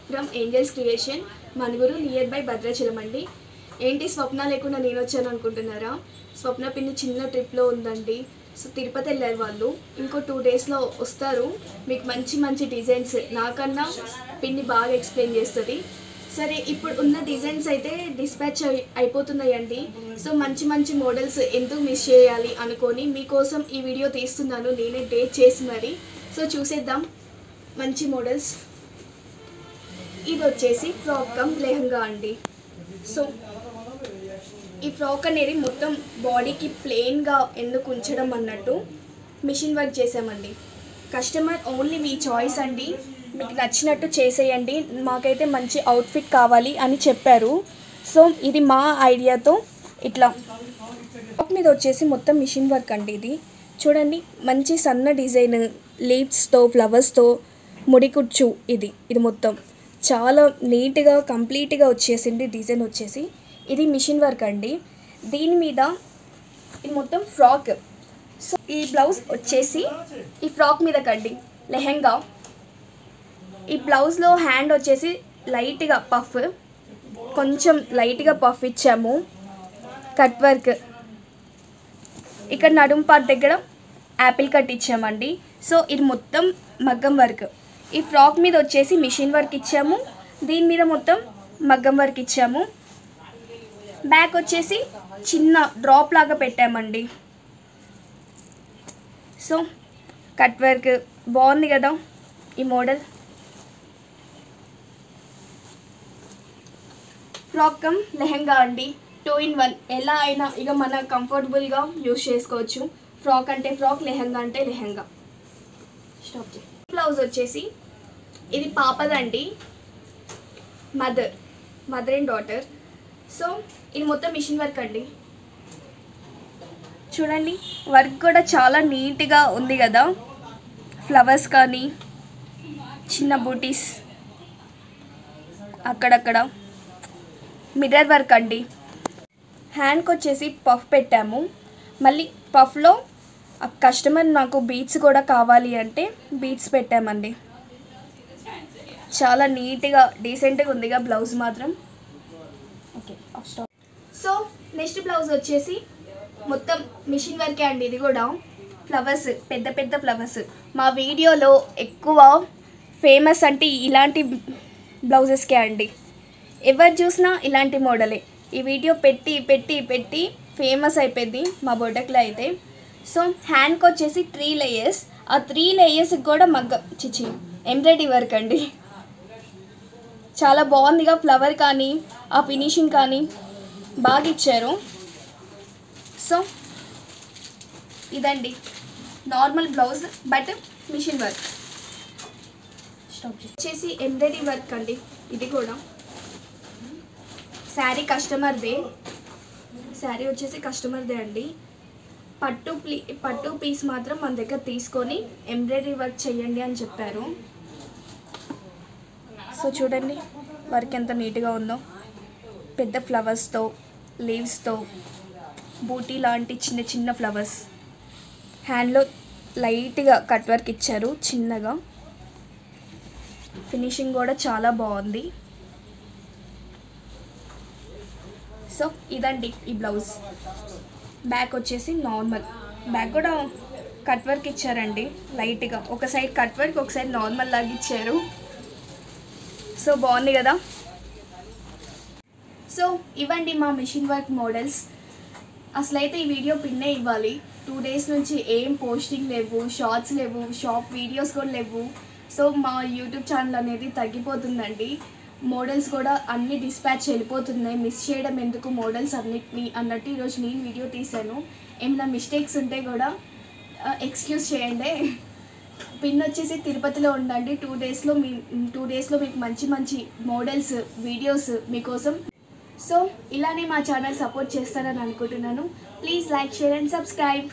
From angels creation Manuguru near by Bhadrachalam అండి. ఏంటి స్వప్న లేకుండా నేను వచ్చాను అనుకుంటున్నారా? స్వప్న పిన్ని చిన్న ట్రిప్లో ఉందండి. సో తిరుపతి వెళ్ళారు వాళ్ళు. ఇంకో 2 డేస్లో వస్తారు. మీకు మంచి మంచి డిజైన్స్ నాకన్నా పిన్ని బాగా ఎక్స్ప్లెయిన్ చేస్తుంది. సరే, ఇప్పుడు ఉన్న డిజైన్స్ అయితే డిస్పాచ్ అయిపోతున్నాయండి. సో మంచి మంచి మోడల్స్ ఎందుకు మిస్ చేయాలి అనుకొని మీకోసం ఈ వీడియో తీస్తున్నాను, నేనే డేట్ చేసి మరి. సో చూసేద్దాం మంచి మోడల్స్. ఇది వచ్చేసి ఫ్రాక్ కమ్ లెహంగా అండి. సో ఈ ఫ్రాక్ అనేది మొత్తం బాడీకి ప్లెయిన్గా ఎందుకు ఉంచడం అన్నట్టు మిషన్ వర్క్ చేసామండి. కస్టమర్ ఓన్లీ మీ చాయిస్ అండి, మీకు నచ్చినట్టు చేసేయండి, మాకైతే మంచి అవుట్ఫిట్ కావాలి అని చెప్పారు. సో ఇది మా ఐడియాతో ఇట్లా ఫ్రాక్ మీద వచ్చేసి మొత్తం మిషన్ వర్క్ అండి. ఇది చూడండి, మంచి సన్న డిజైన్, లీవ్స్తో ఫ్లవర్స్తో ముడికుచ్చు. ఇది మొత్తం చాలా నీట్గా కంప్లీట్గా వచ్చేసింది. డిజైన్ వచ్చేసి ఇది మిషన్ వర్క్ అండి. దీని మీద ఇది మొత్తం ఫ్రాక్. సో ఈ బ్లౌజ్ వచ్చేసి ఈ ఫ్రాక్ మీద కండి లెహెంగా. ఈ బ్లౌజ్లో హ్యాండ్ వచ్చేసి లైట్గా పఫ్, కొంచెం లైట్గా పఫ్ ఇచ్చాము. కట్ వర్క్ ఇక్కడ నడుం పార్ట్ దగ్గర యాపిల్ కట్ ఇచ్చామండి. సో ఇది మొత్తం మగ్గం వర్క్. ఈ ఫ్రాక్ మీద వచ్చేసి మిషన్ వర్క్ ఇచ్చాము, దీని మీద మొత్తం మగ్గం వర్క్ ఇచ్చాము. బ్యాక్ వచ్చేసి చిన్న డ్రాప్ లాగా పెట్టామండి. సో కట్ వర్క్ బాగుంది కదా ఈ మోడల్. ఫ్రాక్ కమ్ లెహంగా అండి, 2 in 1. ఎలా అయినా ఇక మన కంఫర్టబుల్గా యూజ్ చేసుకోవచ్చు. ఫ్రాక్ అంటే ఫ్రాక్, లెహంగా అంటే లెహంగా. స్టాప్ చేయి. బ్లౌజ్ వచ్చేసి ఇది పాపదండి, మదర్ అండ్ డాటర్. సో ఇది మొత్తం మిషన్ వర్క్ అండి. చూడండి, వర్క్ కూడా చాలా నీట్గా ఉంది కదా. ఫ్లవర్స్ కానీ చిన్న బూటీస్ అక్కడక్కడ, మిర్రర్ వర్క్ అండి. హ్యాండ్కి వచ్చేసి పఫ్ పెట్టాము. మళ్ళీ పఫ్లో కస్టమర్ నాకు బీడ్స్ కూడా కావాలి అంటే బీడ్స్ పెట్టామండి. చాలా నీట్గా డీసెంట్గా ఉందిగా బ్లౌజ్ మాత్రం. Okay, stop. So next blouse వచ్చేసి మొత్తం మిషన్ వర్కే అండి. ఇది కూడా ఫ్లవర్స్, పెద్ద పెద్ద ఫ్లవర్స్. మా వీడియోలో ఎక్కువ ఫేమస్ అంటే ఇలాంటి బ్లౌజెస్కే అండి. ఎవరు చూసినా ఇలాంటి మోడలే. ఈ వీడియో పెట్టి పెట్టి పెట్టి ఫేమస్ అయిపోయింది మా బొడ్డక్లో అయితే. సో హ్యాండ్కి వచ్చేసి 3 layers. ఆ 3 layers కూడా ఎంబ్రాయిడరీ వర్క్ అండి. చాలా బాగుందిగా. ఫ్లవర్ కానీ ఆ ఫినిషింగ్ కానీ బాగా ఇచ్చారు. సో ఇదండి normal blouse but machine work. వచ్చేసి ఎంబ్రాయిడరీ వర్క్ అండి. ఇది కూడా శారీ వచ్చేసి కస్టమర్దే అండి. పట్టు పీస్ మాత్రం మన దగ్గర తీసుకొని ఎంబ్రాయిడరీ వర్క్ చేయండి అని చెప్పారు. సో చూడండి వర్క్ ఎంత నీట్గా ఉందో. పెద్ద ఫ్లవర్స్తో, లీవ్స్తో, బూటీ లాంటి చిన్న చిన్న ఫ్లవర్స్. హ్యాండ్లో లైట్గా కట్ వర్క్ ఇచ్చారు చిన్నగా. ఫినిషింగ్ కూడా చాలా బాగుంది. సో ఇదండి ఈ బ్లౌజ్. బ్యాక్ వచ్చేసి నార్మల్, బ్యాక్ కూడా కట్ వర్క్ ఇచ్చారండి లైట్గా. ఒక సైడ్ కట్ వర్క్, ఒక సైడ్ నార్మల్ లాగా ఇచ్చారు. సో బాగుంది కదా. సో ఇవ్వండి మా మిషన్ వర్క్ మోడల్స్. అసలైతే ఈ వీడియో పిన్నే ఇవ్వాలి. 2 days నుంచి ఏం పోస్టింగ్ లేవు, షార్ట్స్ లేవు, షాప్ వీడియోస్ కూడా లేవు. సో మా యూట్యూబ్ ఛానల్ అనేది తగ్గిపోతుందండి. మోడల్స్ కూడా అన్ని డిస్పాచ్ వెళ్ళిపోతున్నాయి. మిస్ చేయడం ఎందుకు మోడల్స్ అన్నిటిని అన్నట్టు ఈరోజు నేను వీడియో తీశాను. ఏమైనా మిస్టేక్స్ ఉంటే కూడా ఎక్స్క్యూజ్ చేయండి. పిన్ వచ్చేసి తిరుపతిలో ఉండండి. 2 daysలో మీకు మంచి మంచి మోడల్స్ వీడియోస్ మీకోసం. సో ఇలానే మా ఛానల్ సపోర్ట్ చేస్తారని అనుకుంటున్నాను. Please like, share and subscribe.